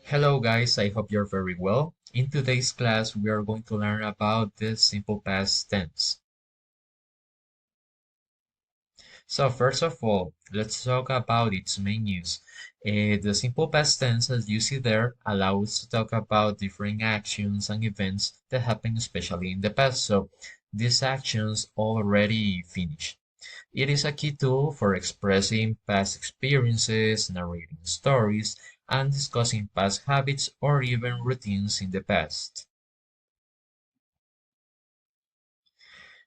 Hello guys, I hope you're very well. In today's class, we are going to learn about the simple past tense. So first of all, let's talk about its main use. The simple past tense, as you see there, allows to talk about different actions and events that happen especially in the past. So these actions already finished. It is a key tool for expressing past experiences, narrating stories, and discussing past habits or even routines in the past.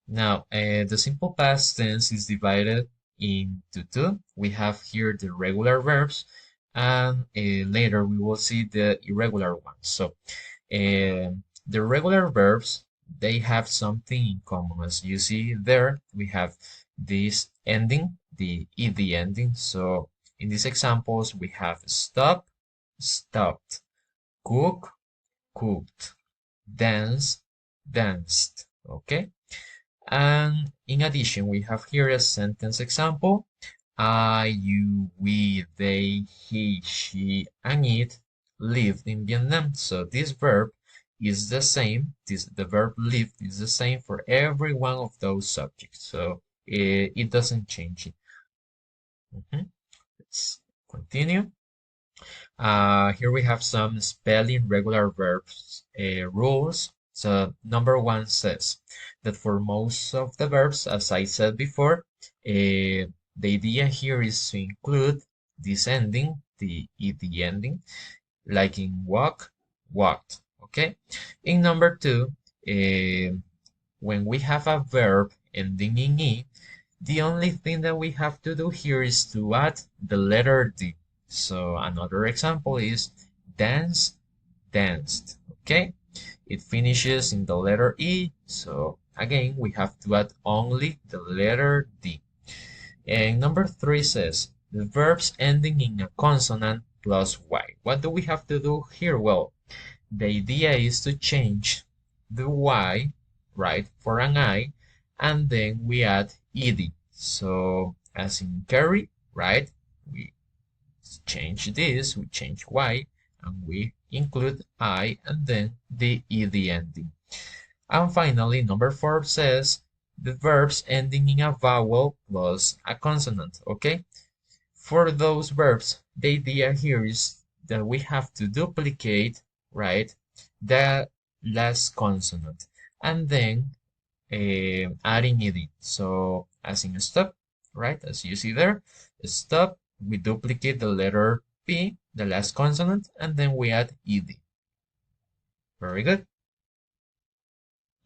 Now, the simple past tense is divided into two. We have here the regular verbs, and later we will see the irregular ones. So, the regular verbs, they have something in common. As you see there, we have this ending, the ed ending. So, in these examples, we have stop, stopped, cook, cooked, dance, danced. Okay. And in addition, we have here a sentence example. I, you, we, they, he, she, and it lived in Vietnam. So this verb is the same. The verb lived is the same for every one of those subjects. So it doesn't change it. Let's continue. Here we have some spelling regular verbs rules. So number one says that for most of the verbs, as I said before, the idea here is to include this ending, the ed ending, like in walk, walked. Okay. In number two, when we have a verb ending in e, the only thing that we have to do here is to add the letter D. So another example is dance, danced. Okay, it finishes in the letter E. So again, we have to add only the letter D. And number three says the verbs ending in a consonant plus Y. What do we have to do here? Well, the idea is to change the Y, right, for an I, and then we add ed. So as in carry, right, we change this, we change Y, and we include I, and then the ed ending. And finally, number four says the verbs ending in a vowel plus a consonant, okay? For those verbs, the idea here is that we have to duplicate, right, the last consonant and then adding it in. So as in stop, right, as you see there, stop, we duplicate the letter P, the last consonant, and then we add ed. Very good.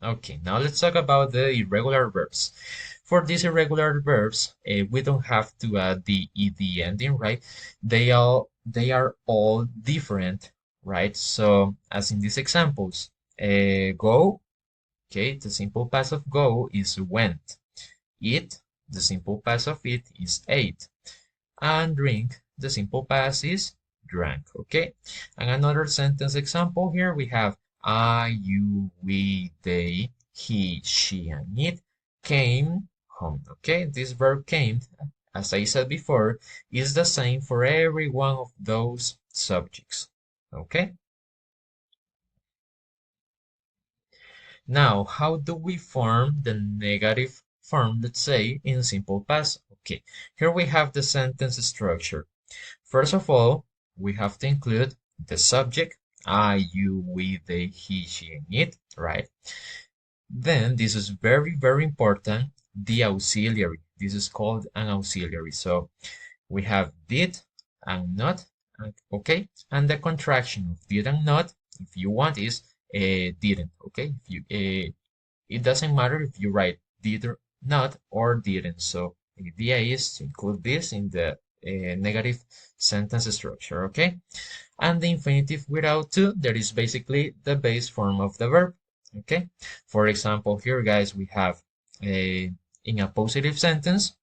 Okay, now let's talk about the irregular verbs. For these irregular verbs, we don't have to add the ed ending, right? They are all different, right? So as in these examples, go, okay, the simple past of go is went. Eat, the simple past of it is ate. And drink, the simple past is drank, okay? And another sentence example here we have I, you, we, they, he, she, and it came home, okay? This verb came, as I said before, is the same for every one of those subjects, okay? Now, how do we form the negative form, let's say, in simple past? Okay, here we have the sentence structure. First of all, we have to include the subject, I, you, we, they, he, she, and it, right? Then, this is very, very important, the auxiliary. This is called an auxiliary. So, we have did and not, okay? And the contraction of did and not, if you want, is didn't, okay? If you, it doesn't matter if you write did or not or didn't. So the idea is to include this in the negative sentence structure, okay? And the infinitive without to, that is basically the base form of the verb, okay? For example, here, guys, we have in a positive sentence,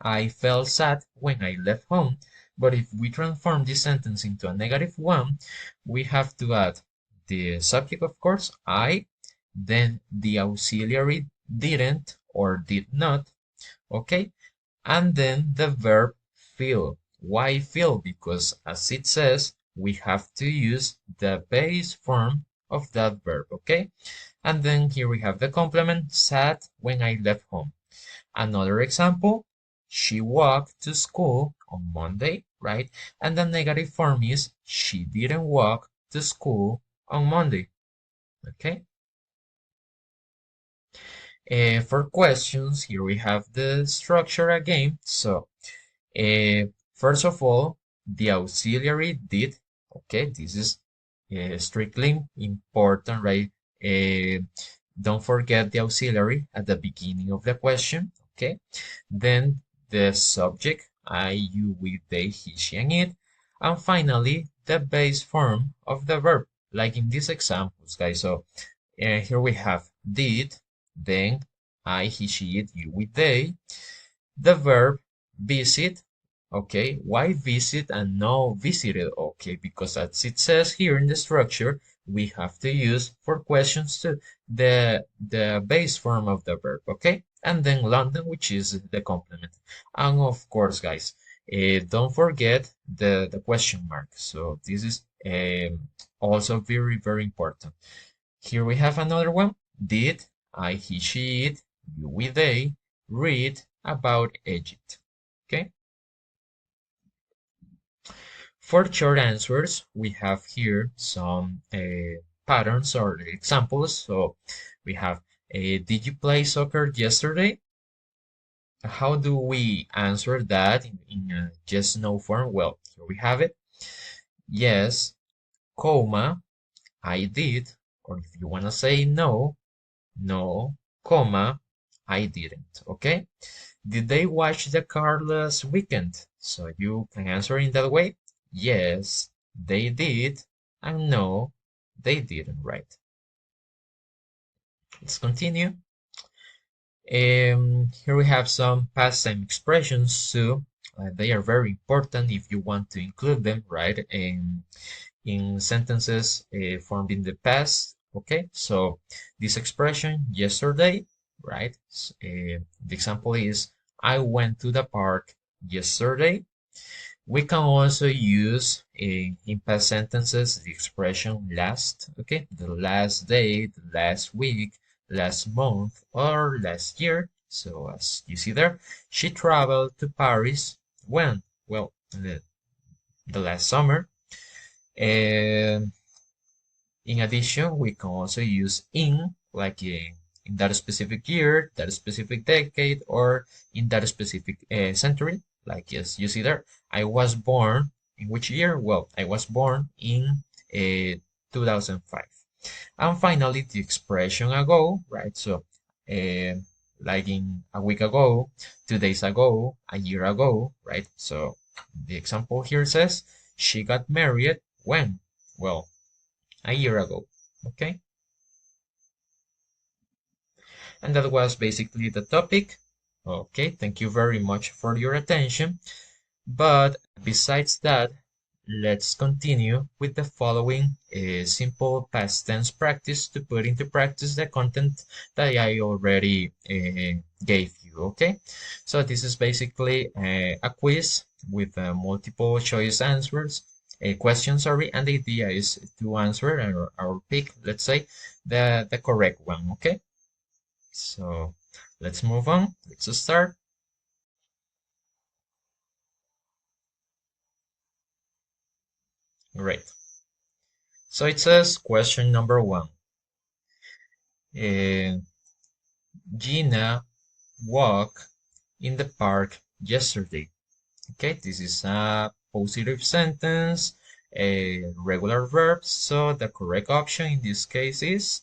I felt sad when I left home. But if we transform this sentence into a negative one, we have to add the subject, of course, I, then the auxiliary didn't or did not, okay? And then the verb feel. Why feel? Because as it says, we have to use the base form of that verb, okay? And then here we have the complement, sad when I left home. Another example, she walked to school on Monday, right? And the negative form is she didn't walk to school on Monday, okay? For questions, here we have the structure again. So, first of all, the auxiliary did, okay? This is strictly important, right? Don't forget the auxiliary at the beginning of the question, okay? Then the subject, I, you, we, they, he, she, and it. And finally, the base form of the verb, like in these examples, guys. So here we have did, then I, he, she, it, you, we, they. The verb visit, okay, why visit and no visited? Okay, because as it says here in the structure, we have to use for questions to the base form of the verb, okay? And then London, which is the complement. And of course, guys, don't forget the question mark. So this is also very, very important. Here we have another one. Did I, he, she, it, you, we, they read about Egypt? Okay. For short answers, we have here some patterns or examples. So we have, did you play soccer yesterday? How do we answer that in a yes, no form? Well, here we have it. Yes, comma, I did. Or if you want to say no, no, comma, I didn't. Okay. Did they watch the car last weekend? So you can answer in that way. Yes, they did. And no, they didn't, right? Let's continue. Here we have some past time expressions too. They are very important if you want to include them, right? In sentences formed in the past. Okay, so this expression yesterday, right? The example is I went to the park yesterday. We can also use in past sentences the expression last, okay? The last day, the last week, last month, or last year. So as you see there, she traveled to Paris when? Well, the last summer. And in addition, we can also use in, like in that specific year, that specific decade, or in that specific century. Like, yes, you see there, I was born in which year? Well, I was born in 2005. And finally, the expression ago, right? So, uh, like in a week ago, 2 days ago, a year ago, right? So, the example here says, she got married when? Well, a year ago. Okay, and that was basically the topic. Okay, thank you very much for your attention. But besides that, let's continue with the following simple past tense practice to put into practice the content that I already gave you. Okay, so this is basically a quiz with multiple choice answers, a question, sorry, and the idea is to answer or pick, let's say, the correct one. Okay, so let's move on. Let's start. Great. So it says question number one. Uh, Gina walked in the park yesterday. Okay, this is a positive sentence, a regular verb. So the correct option in this case is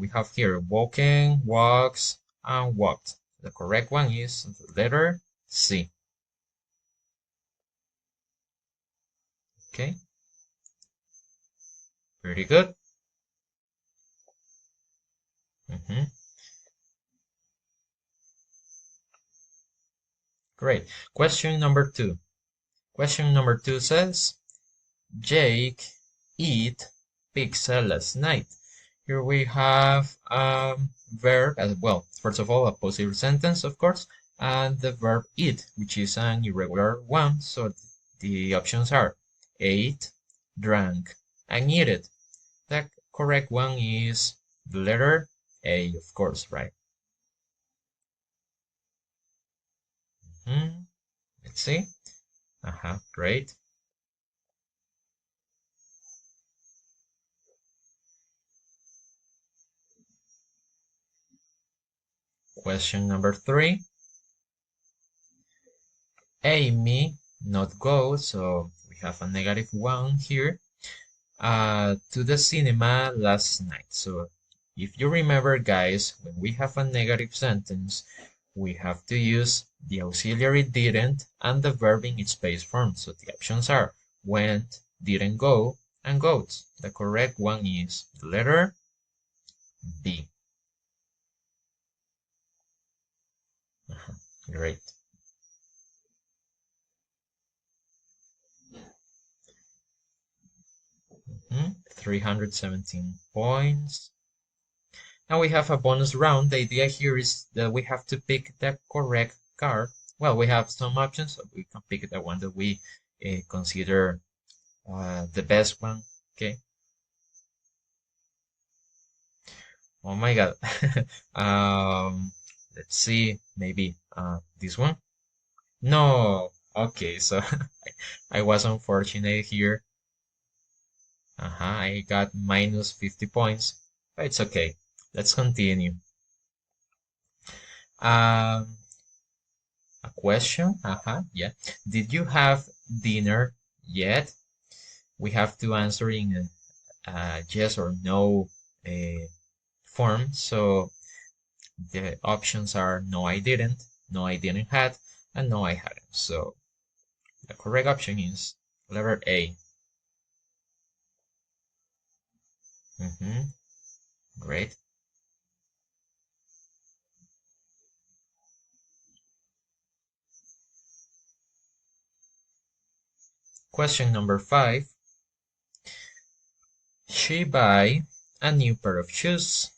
we have here walking, walks, and walked. The correct one is the letter C. Okay, very good. Mhm. Great. Question number two. Question number two says, Jake eat pizza last night. Here we have verb as well. First of all, a positive sentence, of course, and the verb eat, which is an irregular one. So the options are ate, drank, and eat it. The correct one is the letter A, of course, right? Hmm. Let's see. Great. Question number 3. Amy not go, so we have a -1 here. To the cinema last night. So if you remember, guys, when we have a negative sentence, we have to use the auxiliary didn't and the verb in its base form. So the options are went, didn't go, and goes. The correct one is the letter B. Great. 317 points. Now we have a bonus round. The idea here is that we have to pick the correct card. Well, we have some options, so we can pick the one that we consider the best one. Okay. Oh my God. Let's see. Maybe this one. No. Okay, so I was unfortunate here. I got minus 50 points, but it's okay. Let's continue. Um, a question. Yeah. Did you have dinner yet? We have to answer in a yes or no uh, form. So the options are no, I didn't, no, I didn't had, and no, I hadn't. So the correct option is letter A. Mm-hmm. Great. Question number 5. She buy a new pair of shoes.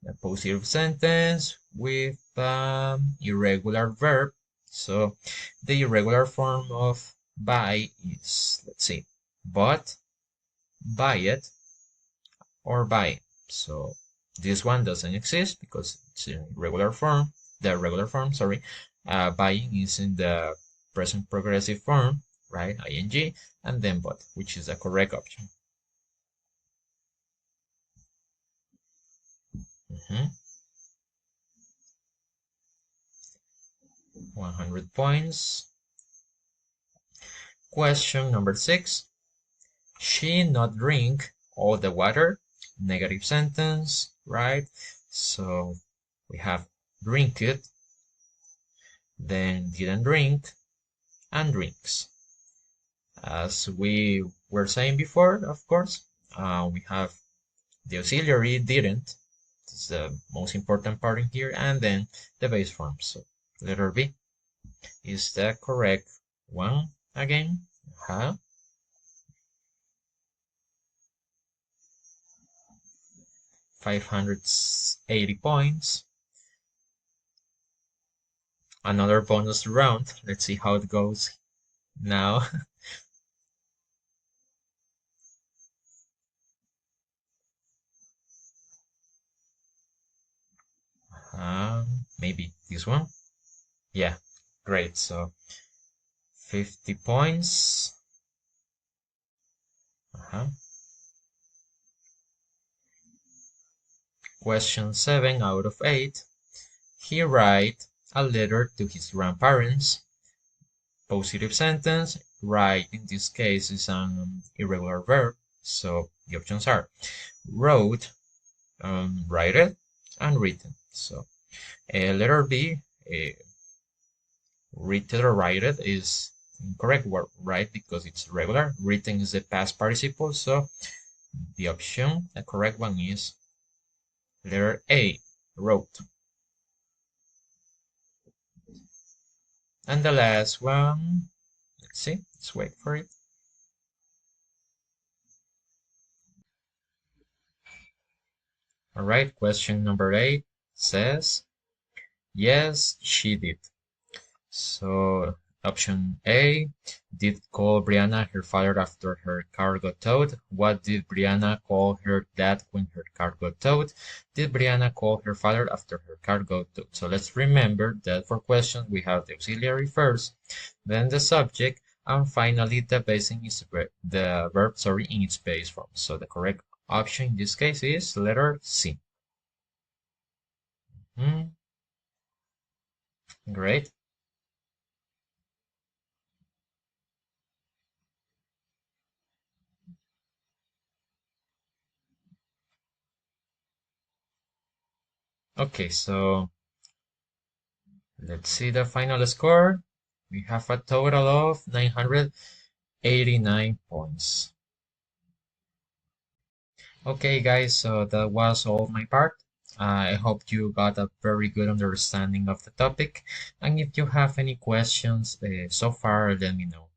A positive sentence with irregular verb. So the irregular form of buy is, let's see, bought, buy it, or buy. So this one doesn't exist because it's in regular form. The regular form, sorry. Buying is in the present progressive form, right? ing, and then bought, which is the correct option. Mhm. 100 points. Question number 6. She not drink all the water. Negative sentence, right? So we have drink it, then didn't drink, and drinks. As we were saying before, of course, we have the auxiliary didn't. It's the most important part in here, and then the base form. So letter B is the correct one again. 580 points. Another bonus round. Let's see how it goes now. Maybe this one. Yeah, great. So 50 points. Question 7 out of 8. He write a letter to his grandparents. Positive sentence. Write in this case is an irregular verb. So the options are wrote, write it, and written. So letter B, written or write it is incorrect word, right? Because it's regular. Written is the past participle. So the correct one is letter A, wrote. And the last one, let's see, let's wait for it. All right, question number 8 says, yes, she did. So Option A, did call Brianna her father after her car got towed? What did Brianna call her dad when her car got towed? Did Brianna call her father after her car got towed? So let's remember that for questions we have the auxiliary first, then the subject, and finally the base in the verb, in its base form. So the correct option in this case is letter C. Hmm, great. Okay, so let's see the final score. We have a total of 989 points. Okay, guys, so that was all my part. I hope you got a very good understanding of the topic. And if you have any questions so far, let me know.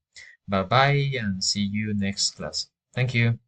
Bye bye and see you next class. Thank you.